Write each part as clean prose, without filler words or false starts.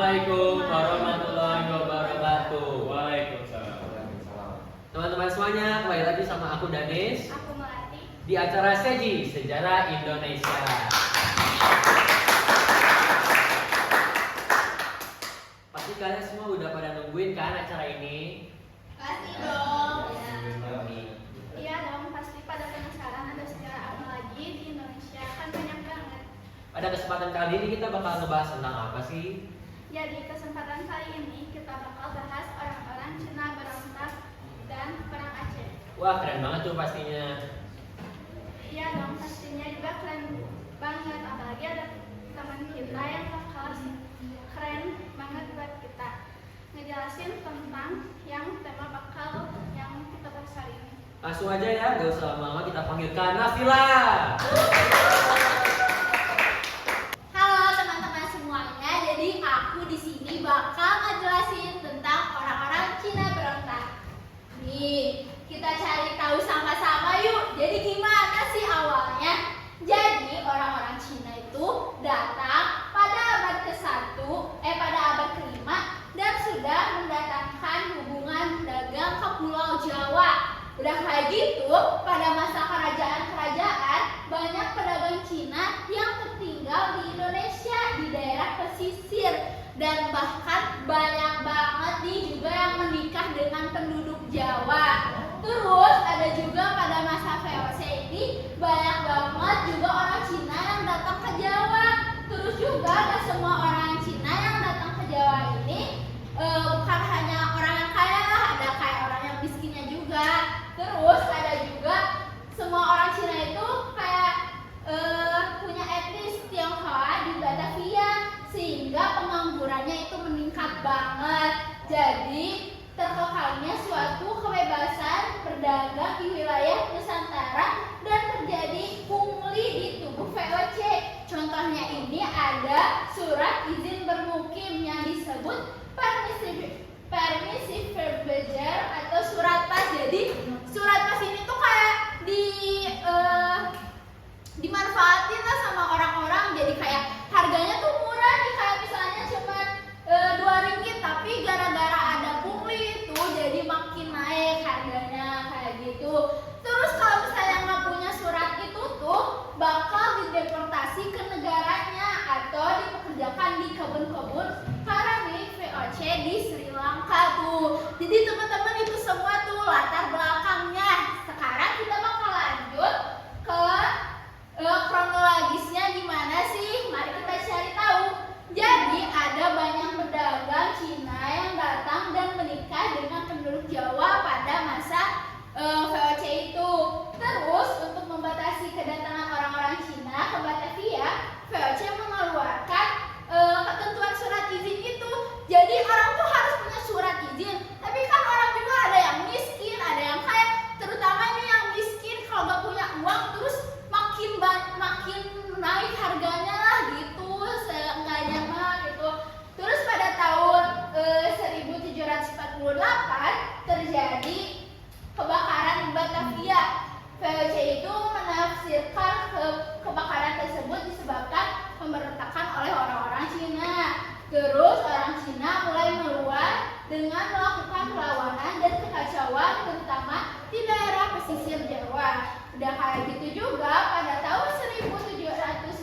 Assalamualaikum warahmatullahi wabarakatuh. Waalaikumsalam. Teman-teman semuanya, kembali lagi sama aku Danis Aku Melati. di acara Seji Sejarah Indonesia. Pasti kalian semua udah pada nungguin kan acara ini? Pasti dong. Iya dong, pasti pada penasaran ada sejarah apa lagi di Indonesia, kan banyak banget. Pada kesempatan kali ini kita bakal ngebahas tentang apa sih? Jadi kesempatan kali ini kita bakal bahas orang-orang Cina berontak dan perang Aceh. Wah, keren banget tuh pastinya. Iya dong, pastinya juga keren banget. Apalagi ada teman kita yang bakal keren banget buat kita ngejelasin tentang yang tema bakal yang kita bahas hari ini. Langsung aja ya, gak usah lama-lama, kita panggilkan Nafila. Halo teman-teman semuanya, jadi aku di sini bakal ngejelasin tentang orang-orang Cina berontak. Nih, kita cari tahu sama-sama yuk. Jadi gimana sih awalnya? Jadi orang-orang Cina itu datang pada abad ke-1, pada abad ke-5 dan sudah mendatangkan hubungan dagang ke Pulau Jawa. Udah kayak gitu, pada masa kerajaan-kerajaan banyak pedagang Cina yang tertinggal di Indonesia di daerah pesisir dan bahkan banyak banget nih juga yang menikah dengan penduduk Jawa. Terus ada juga pada masa VOC ini banyak banget juga orang Cina yang datang ke Jawa. Terus juga gak semua orang Cina yang datang ke Jawa ini bukan hanya orang yang kaya lah, ada kayak orang yang miskinnya juga. Terus ada juga semua orang Cina itu kayak punya etnis Tionghoa di Batavia sehingga penganggurannya itu meningkat banget. Jadi terkekalnya suatu kebebasan berdagang di wilayah Nusantara dan terjadi pungli di tubuh VOC. Contohnya ini ada surat izin bermukim yang disebut permissive verbiage atau surat pas. Jadi surat pas ini tuh kayak dimanfaatin lah sama orang-orang, jadi kayak harganya tuh murah nih, kayak misalnya cuma 2 ringgit, tapi gara-gara ada pungli itu jadi makin naik harganya kayak gitu. Terus kalau misalnya nggak punya surat itu tuh bakal dideportasi ke negaranya atau dipekerjakan di kebun-kebun karena milik VOC di Sri Lanka tuh. Jadi teman-teman itu semua tuh latar belakangnya. Sekarang kita bakal lanjut ke kronologisnya gimana sih? Mari kita cari tahu. Jadi ada banyak pedagang Cina yang datang dan menikah dengan penduduk Jawa pada masa VOC itu. Terus untuk membatasi kedatangan orang-orang Cina ke Batavia, VOC mengeluarkan ketentuan surat izin itu. Jadi orang tuh harus punya surat izin. Tapi kan orang juga ada yang miskin, ada yang kaya. Terutama ini yang miskin kalau nggak punya uang terus makin naik harganya lah gitu, seenggaknya mah gitu. Terus pada tahun 1748 terjadi kebakaran di Batavia. VOC itu menafsirkan kebakaran tersebut disebabkan pemberontakan oleh orang-orang Cina. Terus orang Cina mulai keluar dengan melakukan perlawanan dan kekacauan terutama di daerah pesisir Jawa. Udah kayak gitu juga pada tahun 1741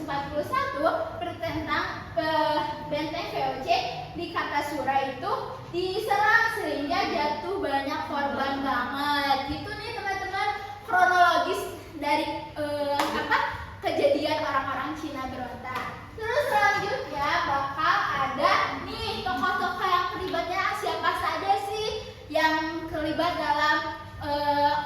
benteng VOC di Kartasura itu diserang sehingga jatuh banyak korban banget. Gitu nih teman-teman kronologis dari kejadian orang-orang Cina berontak. Terus selanjutnya bakal ada nih tokoh-tokoh yang terlibatnya, siapa saja sih yang terlibat dalam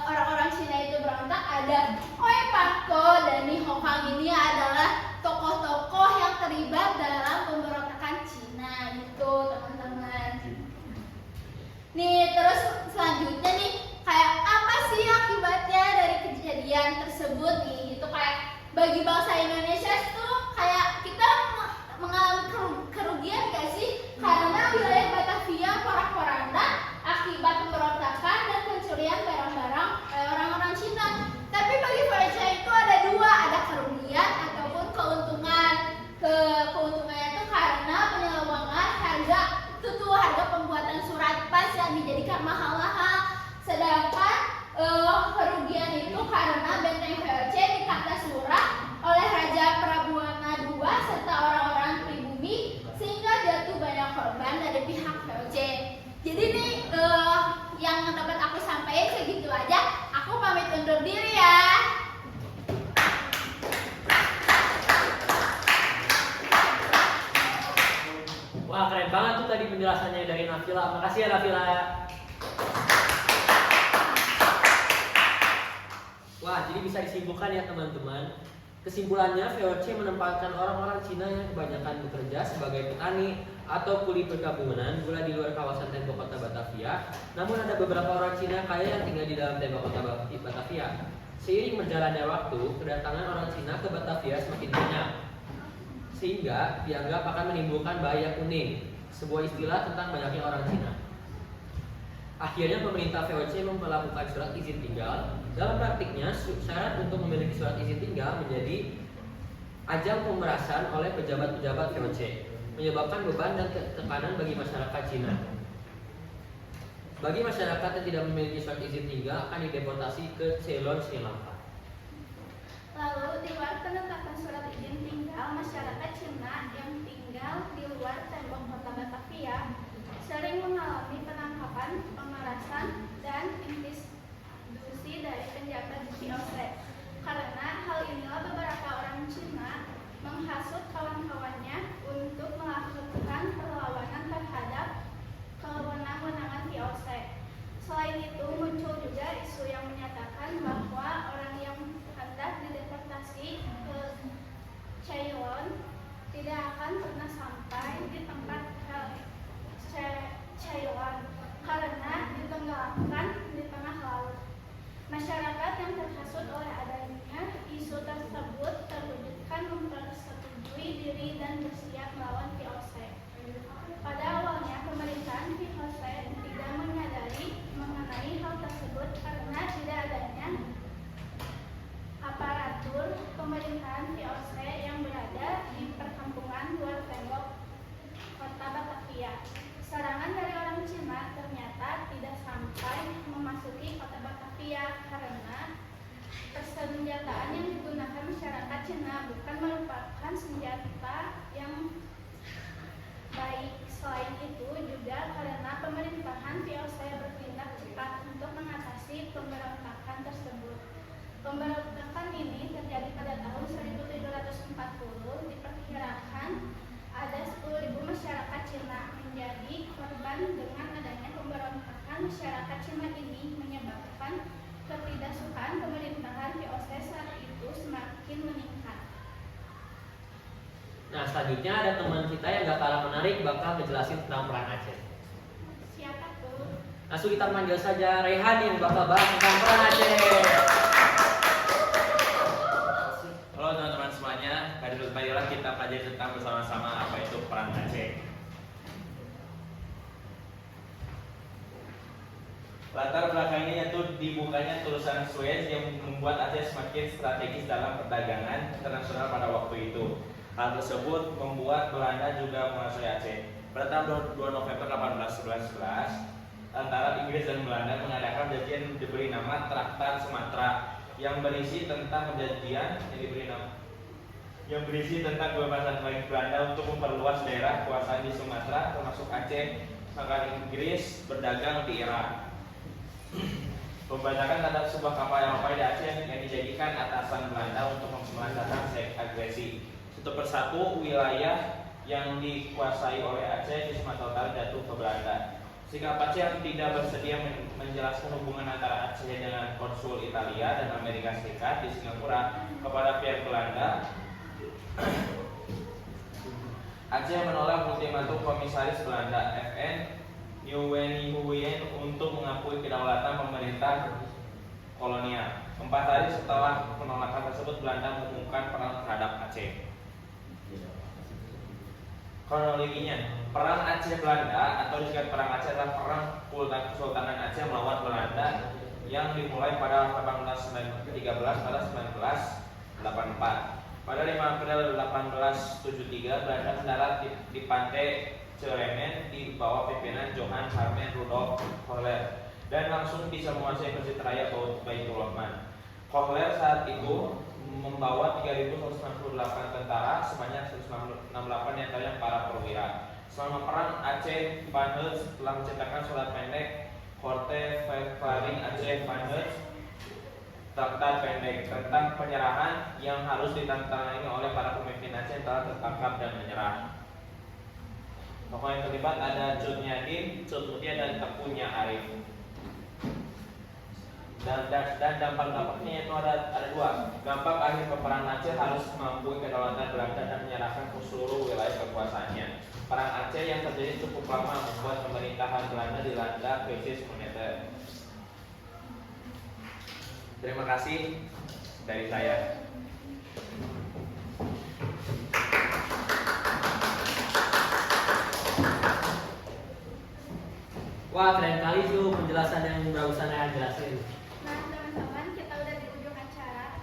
orang-orang Cina itu berontak. Ada Oi Panko dan Ni Hokang. Ini adalah tokoh-tokoh yang terlibat dalam pemberontakan Cina gitu teman-teman. Nih terus selanjutnya nih kayak apa sih akibatnya dari kejadian tersebut nih, gitu kayak bagi bangsa Indonesia itu kayak kita mengalami kerugian berdiri ya. Wah, keren banget tuh tadi penjelasannya dari Nafila. Makasih ya Nafila. Wah, jadi bisa disimpulkan ya teman-teman. Kesimpulannya, VOC menempatkan orang-orang Cina yang kebanyakan bekerja sebagai petani atau kuli perkebunan gula di luar kawasan tembok kota Batavia. Namun ada beberapa orang Cina kaya yang tinggal di dalam tembok kota Batavia. Seiring berjalannya waktu, kedatangan orang Cina ke Batavia semakin banyak, sehingga dianggap akan menimbulkan bahaya kuning, sebuah istilah tentang banyaknya orang Cina. Akhirnya pemerintah VOC melakukan surat izin tinggal. Dalam praktiknya, syarat untuk memiliki surat izin tinggal menjadi ajang pemerasan oleh pejabat-pejabat VOC, menyebabkan beban dan tekanan bagi masyarakat Cina. Bagi masyarakat yang tidak memiliki surat izin tinggal akan dideportasi ke Ceylon, Sri Lanka. Lalu di luar penetapan surat izin tinggal, masyarakat Cina yang tinggal di luar tembok kota Batavia sering mengalami penangkapan, pemerasan, dan intimidasi dari penjabat VOC. Karena hal inilah beberapa orang Cina menghasut kawan-kawannya untuk melakukan perlawanan terhadap kewenangan VOC. Selain itu, muncul juga isu yang menyatakan bahwa orang yang hendak dideportasi ke Ceylon tidak akan pernah sampai di tempat Ceylon karena ditenggelamkan di tengah laut. Masyarakat yang terhasut oleh adanya isu tersebut terwujudkan mempersetujui diri dan bersiap melawan VOC. Pada awalnya, pemerintahan VOC tidak menyadari mengenai hal tersebut karena tidak adanya aparatur pemerintahan VOC yang berada di perkampungan luar tembok kota Batavia. Serangan dari orang Cina ternyata tidak sampai memasuki kota Batavia karena persenjataan yang digunakan masyarakat Cina bukan merupakan senjata yang baik. Selain itu juga karena pemerintahan VOC bertindak cepat untuk mengatasi pemberontakan tersebut. Pemberontakan ini terjadi pada tahun 1740. Diperkirakan ada 10.000 masyarakat Cina menjadi korban. Dengan adanya pemberontakan masyarakat Cina ini menyebabkan ketidaksukaan pemerintahan VOC saat itu semakin meningkat. Nah, selanjutnya ada teman kita yang gak kalah menarik bakal ngejelasin tentang peran Aceh. Siapa tuh? Langsung kita panggil saja Rehan yang bakal bahas tentang peran Aceh. Halo teman-teman semuanya, marilah kita pelajari tentang bersama-sama apa itu peran Aceh. Latar belakangnya yaitu dibukanya tulisan Suez yang membuat Aceh semakin strategis dalam perdagangan internasional pada waktu itu. Hal tersebut membuat Belanda juga menguasai Aceh. Pada tanggal 2 November 1811, antara Inggris dan Belanda mengadakan perjanjian yang diberi nama Traktat Sumatera yang berisi tentang perjanjian yang berisi tentang kebebasan bagi Belanda untuk memperluas daerah kekuasaan di Sumatera termasuk Aceh, maka Inggris berdagang di Irak. Pembajakan terhadap sebuah kapal yang di Aceh yang dijadikan atasan Belanda untuk melancarkan agresi. Satu persatu wilayah yang dikuasai oleh Aceh di Sumatera Utara jatuh ke Belanda. Sikap Aceh yang tidak bersedia menjelaskan hubungan antara Aceh dengan konsul Italia dan Amerika Serikat di Singapura kepada pihak Belanda. Aceh menolak ultimatum komisaris Belanda FN Nieuwenhuyen untuk mengakui kedaulatan pemerintah kolonial. 4 hari setelah penolakan tersebut, Belanda mengumumkan perang terhadap Aceh. Kronologinya, perang Aceh Belanda atau disingkat perang Aceh adalah perang Kesultanan Aceh melawan Belanda yang dimulai pada 1813 pada 1984. Pada 5 April 1873, Belanda mendarat di pantai Ceremen di bawah pimpinan Johann Herman Rudolf Kohler dan langsung bisa menguasai Mesir Raya Baitul Rahman. Kohler saat itu membawa 3.198 tentara, sebanyak 168 diantaranya para perwira. Selama perang Aceh Van Hertz telah menciptakan surat pendek Korte Verklaring Aceh Van Hertz traktat pendek tentang penyerahan yang harus ditantangani oleh para pemimpin Aceh yang telah tertangkap dan menyerah. Tokoh yang terlibat ada Cut Nyadin, Cut Mutia, dan Tepunya Arif. Dan dampak-dampaknya yaitu ada dua. Dampak akhir peperangan Aceh harus mampu kedaulatan Belanda dan menyerahkan seluruh wilayah kekuasaannya. Perang Aceh yang terjadi cukup lama membuat pemerintahan Belanda dilanda krisis moneter. Terima kasih dari saya. Wah, keren kali tuh penjelasan yang barusan saya jelasin. Nah, teman-teman, kita udah di ujung acara.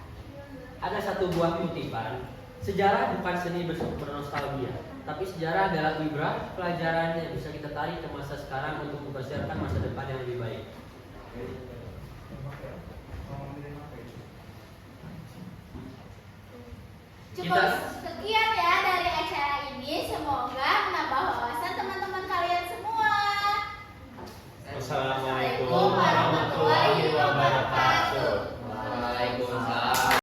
Ada satu buah kutipan, sejarah bukan seni bernostalgia, tapi sejarah adalah ibrah, pelajaran yang bisa kita tarik ke masa sekarang untuk mempersiapkan masa depan yang lebih baik. Cukup